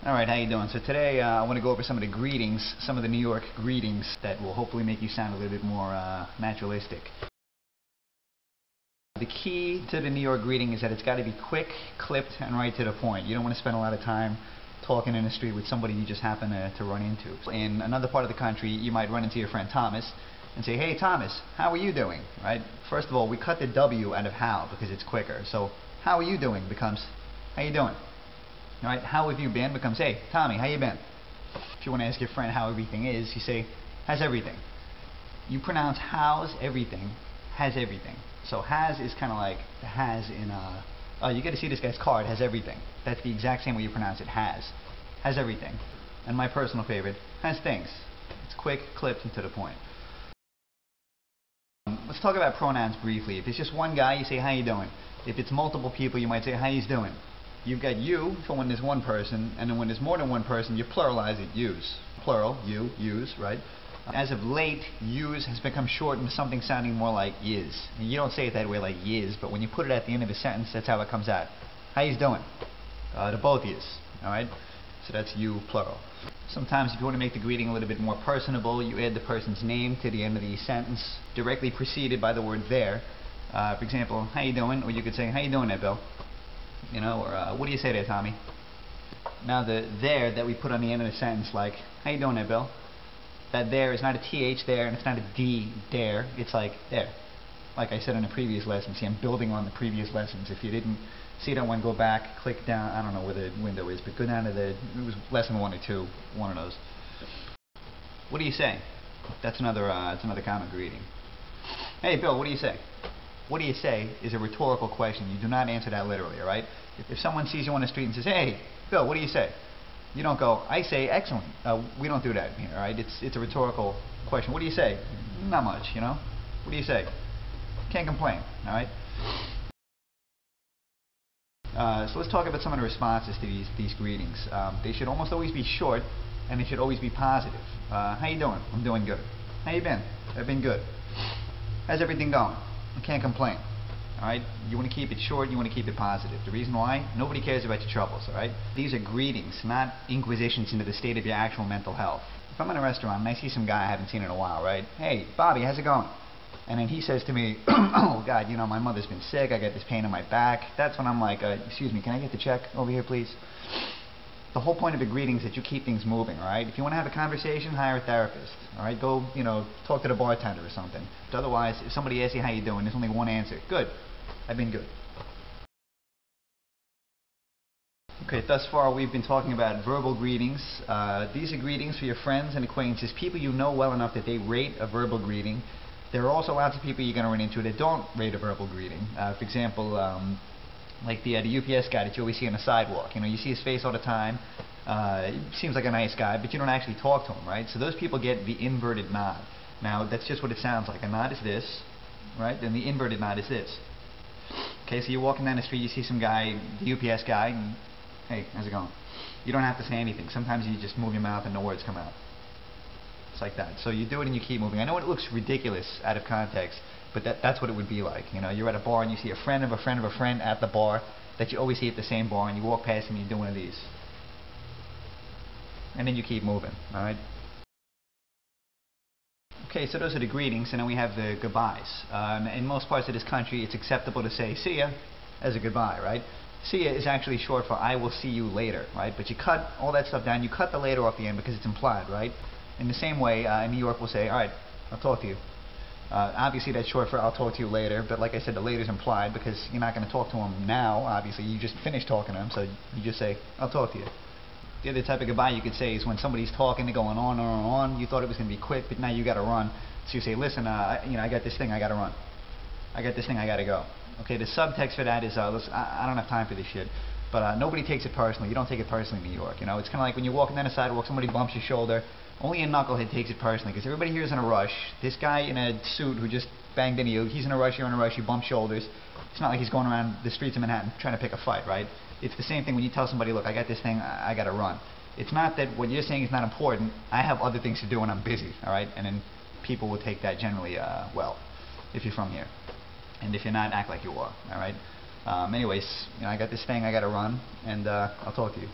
Alright, how you doing? So today I want to go over some of the greetings, some of the New York greetings that will hopefully make you sound a little bit more naturalistic. The key to the New York greeting is that it's got to be quick, clipped, and right to the point. You don't want to spend a lot of time talking in the street with somebody you just happen to run into. In another part of the country, you might run into your friend Thomas and say, "Hey Thomas, how are you doing?" Right? First of all, we cut the W out of how because it's quicker. So, "How are you doing?" becomes, "How you doing?" Alright, "How have you been?" becomes, "Hey, Tommy, how you been?" If you want to ask your friend how everything is, you say, "How's everything?" You pronounce how's everything, has everything. So has is kind of like the has in, you get to see this guy's card, has everything. That's the exact same way you pronounce it, has everything. And my personal favorite, has things. It's quick, clipped, and to the point. Let's talk about pronouns briefly. If it's just one guy, you say, "How you doing?" If it's multiple people, you might say, "How you doing?" You've got you for when there's one person, and then when there's more than one person, you pluralize it, use. Plural, you, use, right? As of late, use has become shortened to something sounding more like is. And you don't say it that way like is, but when you put it at the end of a sentence, that's how it comes out. "How you doing?" To both yous, alright? So that's you, plural. Sometimes if you want to make the greeting a little bit more personable, you add the person's name to the end of the sentence, directly preceded by the word there. For example, "How you doing?" Or you could say, "How you doing there, Bill?" You know, or "What do you say there, Tommy?" Now the there that we put on the end of the sentence, like, "How you doing there, Bill?" That there is not a TH there, and it's not a D there, it's like there. Like I said in the previous lesson, see, I'm building on the previous lessons. If you didn't see that one, go back, click down, I don't know where the window is, but go down to it was lesson 1 or 2, one of those. "What do you say?" That's another common greeting. "Hey, Bill, what do you say?" "What do you say?" is a rhetorical question. You do not answer that literally, alright? If someone sees you on the street and says, "Hey, Bill, what do you say?" You don't go, "I say excellent." We don't do that here, alright? It's a rhetorical question. "What do you say?" "Not much, you know." "What do you say?" "Can't complain," alright? So let's talk about some of the responses to these greetings. They should almost always be short, and they should always be positive. "How you doing?" "I'm doing good." "How you been?" "I've been good." "How's everything going?" "I can't complain." Alright? You want to keep it short, you want to keep it positive. The reason why? Nobody cares about your troubles, alright? These are greetings, not inquisitions into the state of your actual mental health. If I'm in a restaurant and I see some guy I haven't seen in a while, right? "Hey, Bobby, how's it going?" And then he says to me, "Oh God, you know, my mother's been sick, I got this pain in my back." That's when I'm like, "Excuse me, can I get the check over here, please?" The whole point of a greeting is that you keep things moving, alright? If you want to have a conversation, hire a therapist, alright? Go, you know, talk to the bartender or something. But otherwise, if somebody asks you how you doing, there's only one answer. "Good. I've been good." Okay, thus far we've been talking about verbal greetings. These are greetings for your friends and acquaintances, people you know well enough that they rate a verbal greeting. There are also lots of people you're going to run into that don't rate a verbal greeting. For example, like the UPS guy that you always see on the sidewalk. You know, you see his face all the time. He seems like a nice guy, but you don't actually talk to him, right? So those people get the inverted nod. Now, that's just what it sounds like. A nod is this, right? Then the inverted nod is this. Okay, so you're walking down the street, you see some guy, the UPS guy, and "Hey, how's it going?" You don't have to say anything. Sometimes you just move your mouth and no words come out. It's like that. So you do it and you keep moving. I know it looks ridiculous out of context, but that's what it would be like. You know, you're at a bar and you see a friend of a friend of a friend at the bar that you always see at the same bar, and you walk past him and you do one of these. And then you keep moving, alright? Okay, so those are the greetings, and then we have the goodbyes. In most parts of this country, it's acceptable to say "see ya" as a goodbye, right? "See ya" is actually short for "I will see you later," right? But you cut all that stuff down, you cut the later off the end because it's implied, right? In the same way, in New York we'll say, "Alright, I'll talk to you." Obviously that's short for "I'll talk to you later," but like I said, the later is implied because you're not going to talk to him now, obviously. You just finished talking to him, so you just say, "I'll talk to you." The other type of goodbye you could say is when somebody's talking, they're going on and on and on. You thought it was going to be quick, but now you got to run. So you say, "Listen, you know, I got this thing, I got to run. I got this thing, I got to go." Okay, the subtext for that is, listen, I don't have time for this shit. But nobody takes it personally. You don't take it personally in New York. You know, it's kind of like when you're walking down the sidewalk, somebody bumps your shoulder. Only a knucklehead takes it personally because everybody here is in a rush. This guy in a suit who just banged into you, he's in a rush, you're in a rush, you bump shoulders. It's not like he's going around the streets of Manhattan trying to pick a fight, right? It's the same thing when you tell somebody, "Look, I got this thing, I got to run." It's not that what you're saying is not important. I have other things to do and I'm busy, alright? And then people will take that generally well, if you're from here. And if you're not, act like you are, alright? Anyways, you know, I got this thing, I got to run, and I'll talk to you.